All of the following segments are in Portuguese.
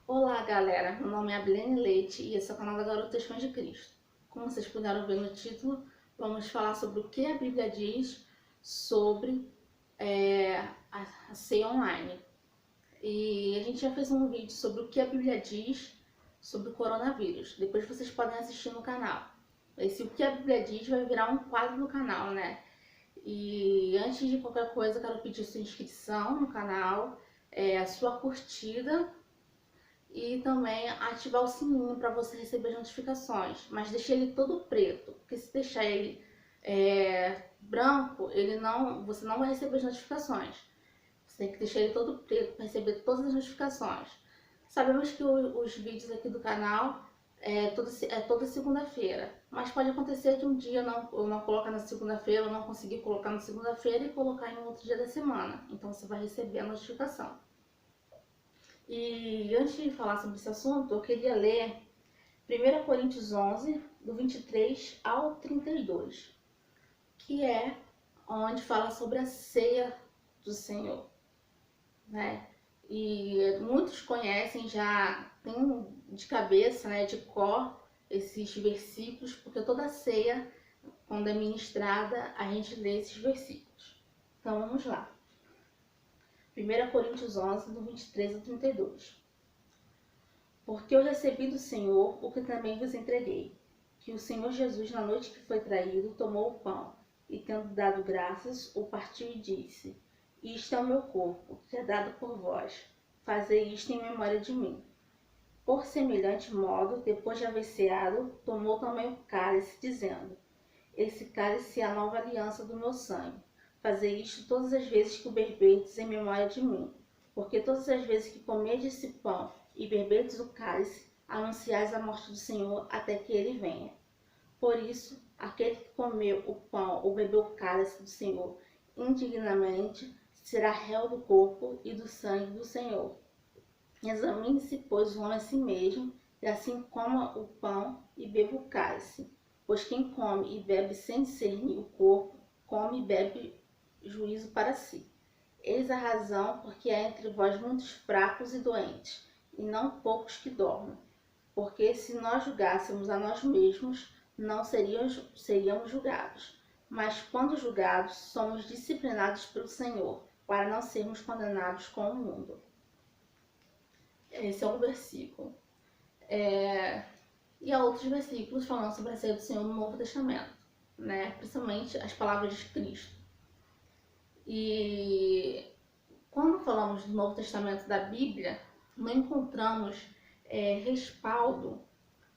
Olá galera, meu nome é Abilene Leite e esse é o canal da Garotas Fãs de Cristo. Como vocês puderam ver no título, vamos falar sobre o que a Bíblia diz sobre a ceia online. E a gente já fez um vídeo sobre o que a Bíblia diz sobre o coronavírus. Depois vocês podem assistir no canal. Esse o que a Bíblia diz vai virar um quadro no canal, né? E antes de qualquer coisa, eu quero pedir sua inscrição no canal, a sua curtida e também ativar o sininho para você receber as notificações, mas deixe ele todo preto, porque se deixar ele branco, você não vai receber as notificações. Você tem que deixar ele todo preto para receber todas as notificações. Sabemos que os vídeos aqui do canal toda segunda-feira, mas pode acontecer de um dia eu não colocar na segunda-feira, eu não conseguir colocar na segunda-feira e colocar em outro dia da semana. Então você vai receber a notificação. E antes de falar sobre esse assunto, eu queria ler 1 Coríntios 11, do 23 ao 32, que é onde fala sobre a ceia do Senhor, né? E muitos conhecem, já tem de cabeça, né, de cor, esses versículos, porque toda ceia, quando é ministrada, a gente lê esses versículos. Então vamos lá. 1 Coríntios 11, do 23 ao 32. Porque eu recebi do Senhor o que também vos entreguei, que o Senhor Jesus, na noite que foi traído, tomou o pão, e tendo dado graças, o partiu e disse: Isto é o meu corpo, que é dado por vós. Fazei isto em memória de mim. Por semelhante modo, depois de haver ceado, tomou também o cálice, dizendo: Esse cálice é a nova aliança do meu sangue. Fazei isto todas as vezes que o beberdes em memória de mim. Porque todas as vezes que comerdes esse pão e beberdes o cálice, anunciais a morte do Senhor até que ele venha. Por isso, aquele que comeu o pão ou bebeu o cálice do Senhor indignamente será réu do corpo e do sangue do Senhor. Examine-se, pois, o homem a si mesmo, e assim coma o pão e beba o cálice. Pois quem come e bebe sem discernir o corpo, come e bebe juízo para si. Eis a razão porque há entre vós muitos fracos e doentes, e não poucos que dormem. Porque se nós julgássemos a nós mesmos, não seríamos julgados. Mas quando julgados, somos disciplinados pelo Senhor, para não sermos condenados com o mundo. Esse é um versículo. E há outros versículos falando sobre a ceia do Senhor no Novo Testamento, né? Principalmente as palavras de Cristo. E quando falamos do Novo Testamento da Bíblia, não encontramos respaldo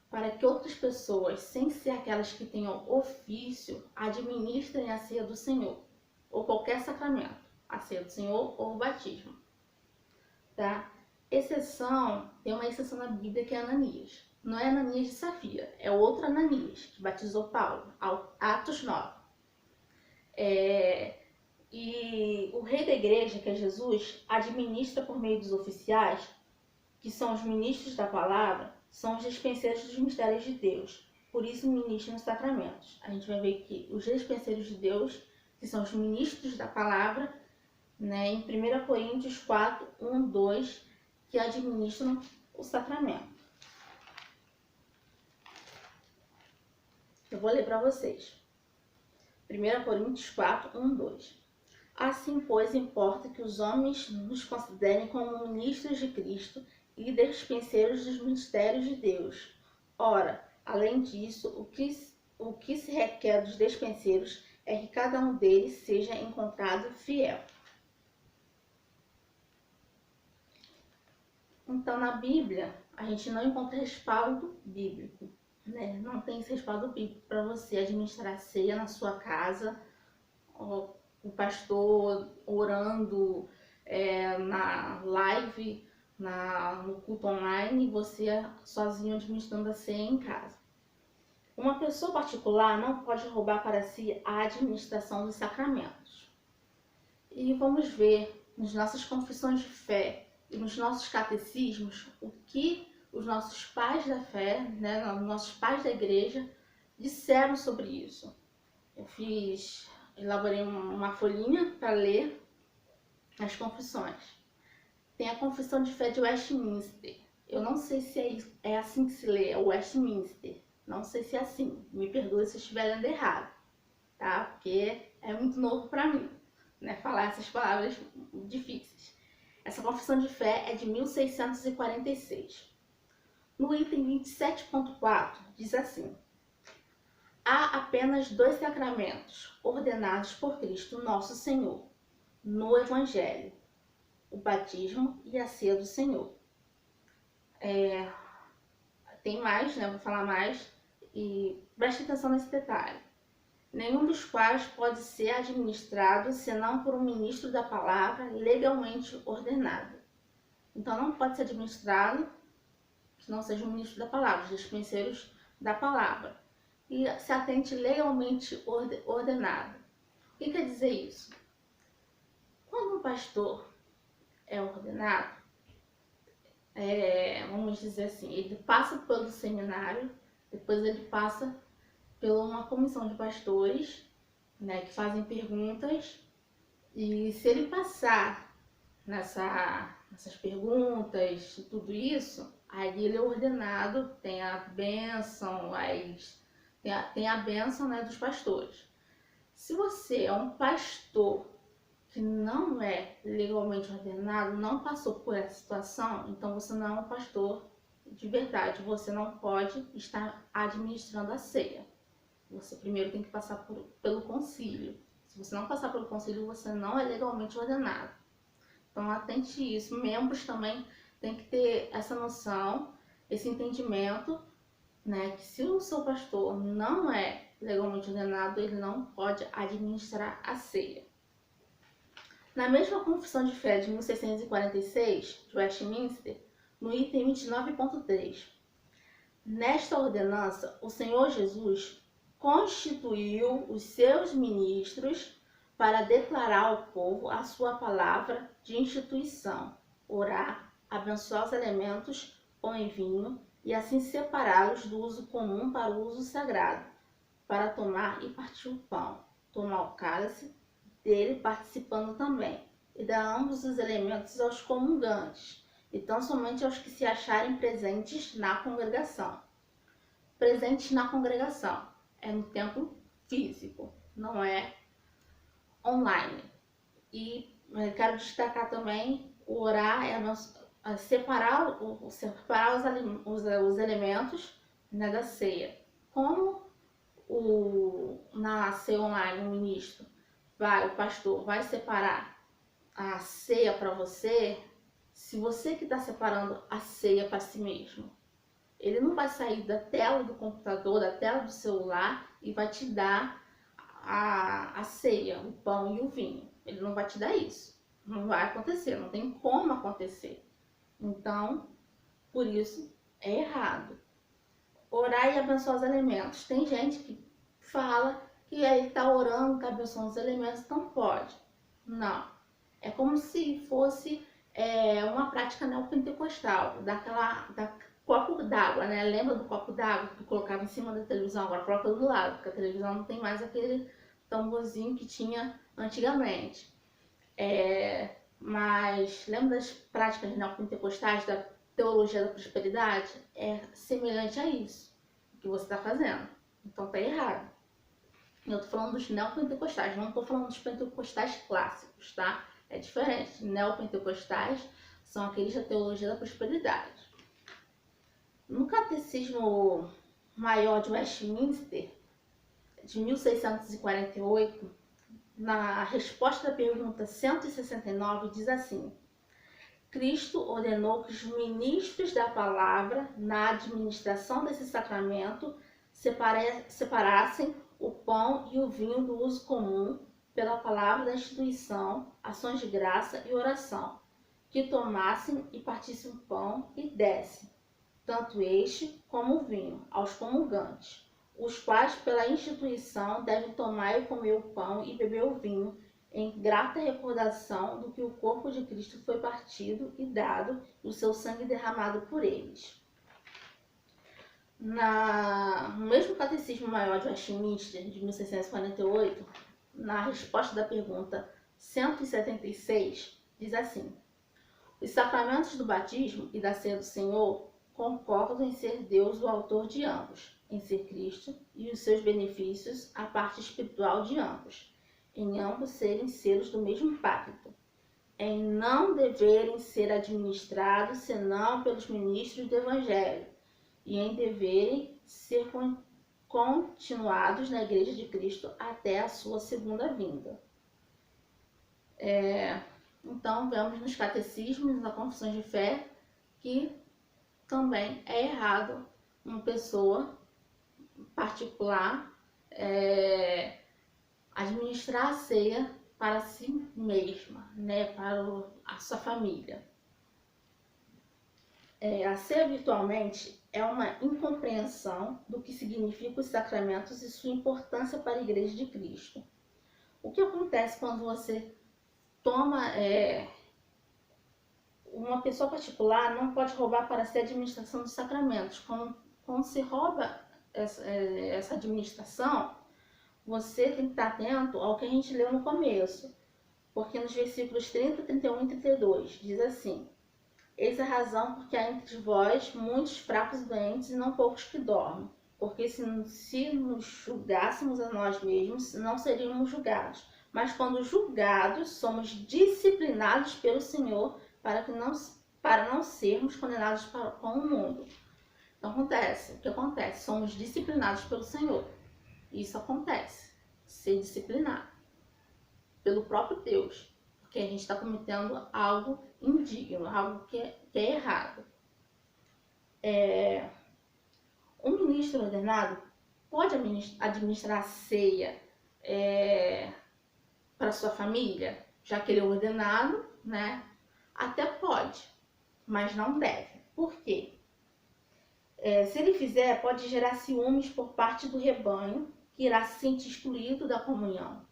para que outras pessoas, sem ser aquelas que tenham ofício, administrem a ceia do Senhor, ou qualquer sacramento, a ceia do Senhor ou o batismo, tá? Tem uma exceção na Bíblia que é Ananias. Não é Ananias de Safira, é outro Ananias, que batizou Paulo, Atos 9. E o rei da igreja, que é Jesus, administra por meio dos oficiais, que são os ministros da palavra, são os dispenseiros dos mistérios de Deus. Por isso ministram os sacramentos. A gente vai ver que os dispenseiros de Deus, que são os ministros da palavra, né, em 1 Coríntios 4, 1, 2, que administram o sacramento. Eu vou ler para vocês. 1 Coríntios 4, 1, 2. Assim, pois, importa que os homens nos considerem como ministros de Cristo e dispenseiros dos mistérios de Deus. Ora, além disso, o que se requer dos dispenseiros é que cada um deles seja encontrado fiel. Então, na Bíblia, a gente não encontra respaldo bíblico, né? Não tem esse respaldo bíblico para você administrar a ceia na sua casa, o pastor orando na live, no culto online, e você sozinho administrando a ceia em casa. Uma pessoa particular não pode roubar para si a administração dos sacramentos. E vamos ver nas nossas confissões de fé e nos nossos catecismos o que os nossos pais da fé, né, os nossos pais da igreja, disseram sobre isso. Elaborei uma folhinha para ler as confissões. Tem a Confissão de Fé de Westminster. Eu não sei se é assim que se lê, é Westminster. Não sei se é assim. Me perdoe se eu estiver lendo errado, tá? Porque é muito novo para mim, né? Falar essas palavras difíceis. Essa confissão de fé é de 1646. No item 27.4 diz assim: há apenas 2 sacramentos ordenados por Cristo Nosso Senhor no Evangelho: o batismo e a ceia do Senhor. Tem mais, né? Vou falar mais e preste atenção nesse detalhe. Nenhum dos quais pode ser administrado senão por um ministro da palavra legalmente ordenado. Então não pode ser administrado se não seja um ministro da palavra, os dispenseiros da palavra. E se atente legalmente ordenado. O que quer dizer isso? Quando um pastor é ordenado, vamos dizer assim, ele passa pelo seminário, depois ele passa por uma comissão de pastores, né, que fazem perguntas, e se ele passar nessas perguntas e tudo isso, aí ele é ordenado, tem a bênção, tem a bênção, né, dos pastores. Se você é um pastor que não é legalmente ordenado, não passou por essa situação, então você não é um pastor de verdade, você não pode estar administrando a ceia. Você primeiro tem que passar pelo concílio. Se você não passar pelo concílio, você não é legalmente ordenado. Então atente isso. Membros também têm que ter essa noção, esse entendimento, né, que se o seu pastor não é legalmente ordenado, ele não pode administrar a ceia. Na mesma confissão de fé de 1646, de Westminster, no item 29.3, nesta ordenança, o Senhor Jesus constituiu os seus ministros para declarar ao povo a sua palavra de instituição, orar, abençoar os elementos, pão e vinho, e assim separá-los do uso comum para o uso sagrado, para tomar e partir o pão, tomar o cálice dele participando também, e dar ambos os elementos aos comungantes, e tão somente aos que se acharem presentes na congregação. Presentes na congregação é no templo físico, não é online. E quero destacar também o orar, separar os elementos, né, da ceia. Como na ceia online o ministro o pastor vai separar a ceia para você, se você que está separando a ceia para si mesmo, ele não vai sair da tela do computador, da tela do celular e vai te dar a ceia, o pão e o vinho. Ele não vai te dar isso. Não vai acontecer, não tem como acontecer. Então, por isso, é errado. Orar e abençoar os elementos. Tem gente que fala que ele está orando, está abençoando os elementos, não pode. Não. É como se fosse uma prática neopentecostal, copo d'água, né? Lembra do copo d'água que tu colocava em cima da televisão? Agora coloca do lado, porque a televisão não tem mais aquele tamborzinho que tinha antigamente. Mas lembra das práticas neopentecostais, da teologia da prosperidade? É semelhante a isso que você está fazendo. Então tá errado. Eu tô falando dos neopentecostais, não tô falando dos pentecostais clássicos, tá? É diferente. Neopentecostais são aqueles da teologia da prosperidade. No Catecismo Maior de Westminster, de 1648, na resposta da pergunta 169, diz assim: Cristo ordenou que os ministros da palavra, na administração desse sacramento, separassem o pão e o vinho do uso comum pela palavra da instituição, ações de graça e oração, que tomassem e partissem o pão e dessem, tanto este como o vinho, aos comungantes, os quais pela instituição devem tomar e comer o pão e beber o vinho, em grata recordação do que o corpo de Cristo foi partido e dado, e o seu sangue derramado por eles. No mesmo Catecismo Maior de Westminster, de 1648, na resposta da pergunta 176, diz assim: Os sacramentos do batismo e da ceia do Senhor concordam em ser Deus o autor de ambos, em ser Cristo e os seus benefícios a parte espiritual de ambos, em ambos serem selos do mesmo pacto, em não deverem ser administrados senão pelos ministros do Evangelho, e em deverem ser continuados na Igreja de Cristo até a sua segunda vinda. Então, vemos nos catecismos e nas confissões de fé que também é errado uma pessoa particular administrar a ceia para si mesma, né, para a sua família. A ceia virtualmente é uma incompreensão do que significam os sacramentos e sua importância para a Igreja de Cristo. O que acontece quando você toma... uma pessoa particular não pode roubar para si a administração dos sacramentos. Quando se rouba essa administração, você tem que estar atento ao que a gente leu no começo, porque nos versículos 30, 31 e 32 diz assim: eis a razão porque há entre vós muitos fracos e doentes e não poucos que dormem, porque se nos julgássemos a nós mesmos, não seríamos julgados, mas quando julgados, somos disciplinados pelo Senhor para não sermos condenados com o mundo. Então o que acontece? Somos disciplinados pelo Senhor. Isso acontece, ser disciplinado pelo próprio Deus, porque a gente está cometendo algo indigno, algo que é errado. Um ministro ordenado pode administrar a ceia para sua família, já que ele é ordenado, né? Até pode, mas não deve. Por quê? Se ele fizer, pode gerar ciúmes por parte do rebanho, que irá se sentir excluído da comunhão.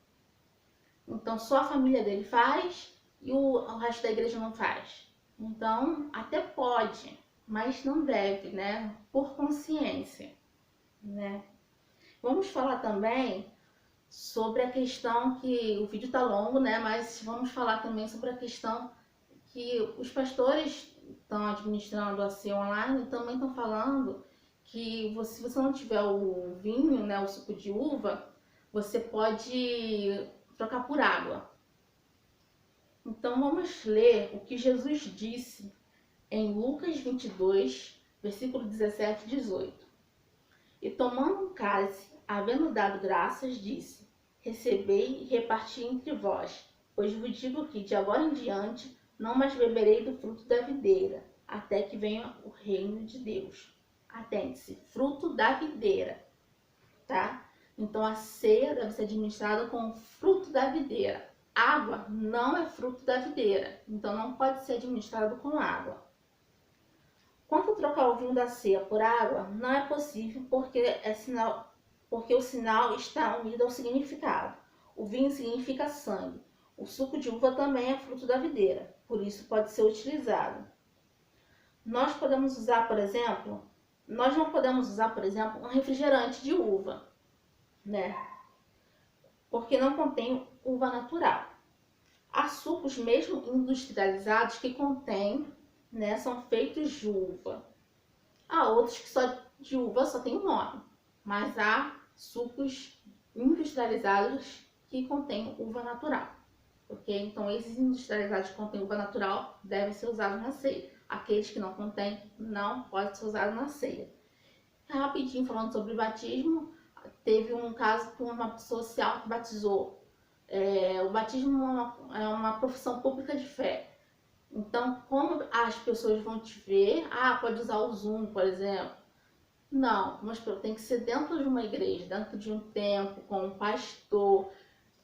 Então, só a família dele faz e o resto da igreja não faz. Então, até pode, mas não deve, né? Por consciência, né? Vamos falar também sobre a questão que... o vídeo tá longo, né? Mas vamos falar também sobre a questão que os pastores estão administrando a ceia online, também estão falando que se você não tiver o vinho, né, o suco de uva, você pode trocar por água. Então vamos ler o que Jesus disse em Lucas 22, versículo 17 e 18. E tomando um cálice, havendo dado graças, disse: recebei e reparti entre vós, pois vos digo que de agora em diante não mais beberei do fruto da videira, até que venha o reino de Deus. Atente-se, fruto da videira, tá? Então a ceia deve ser administrada com o fruto da videira. Água não é fruto da videira, então não pode ser administrado com água. Quanto trocar o vinho da ceia por água, não é possível porque o sinal está unido ao significado. O vinho significa sangue. O suco de uva também é fruto da videira, por isso pode ser utilizado. Nós não podemos usar, por exemplo, um refrigerante de uva, né? Porque não contém uva natural. Há sucos mesmo industrializados que contêm, né, são feitos de uva. Há outros que só de uva só tem o nome, mas há sucos industrializados que contêm uva natural. Ok? Então esses industrializados que contêm uva natural devem ser usados na ceia. Aqueles que não contêm não podem ser usados na ceia. Rapidinho falando sobre batismo, teve um caso com uma pessoa social que batizou. O batismo é uma profissão pública de fé. Então, como as pessoas vão te ver, pode usar o Zoom, por exemplo. Não, mas tem que ser dentro de uma igreja, dentro de um templo, com um pastor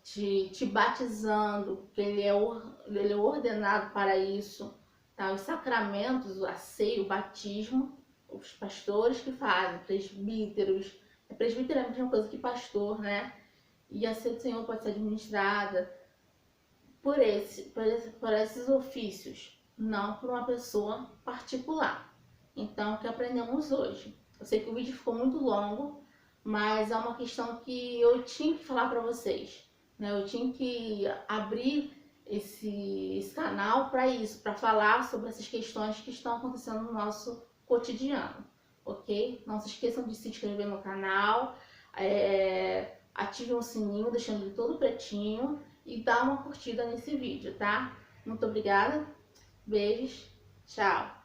te batizando, porque ele é ordenado para isso. Tá? Os sacramentos, a ceia, o batismo, os pastores que fazem, presbíteros. Presbítero é a mesma coisa que pastor, né? E a ceia do Senhor pode ser administrada por esses ofícios, não por uma pessoa particular. Então, o que aprendemos hoje? Eu sei que o vídeo ficou muito longo, mas é uma questão que eu tinha que falar para vocês, né? Eu tinha que abrir esse canal para isso, para falar sobre essas questões que estão acontecendo no nosso cotidiano, ok? Não se esqueçam de se inscrever no canal, ativem o sininho, deixando ele todo pretinho e dá uma curtida nesse vídeo, tá? Muito obrigada, beijos, tchau!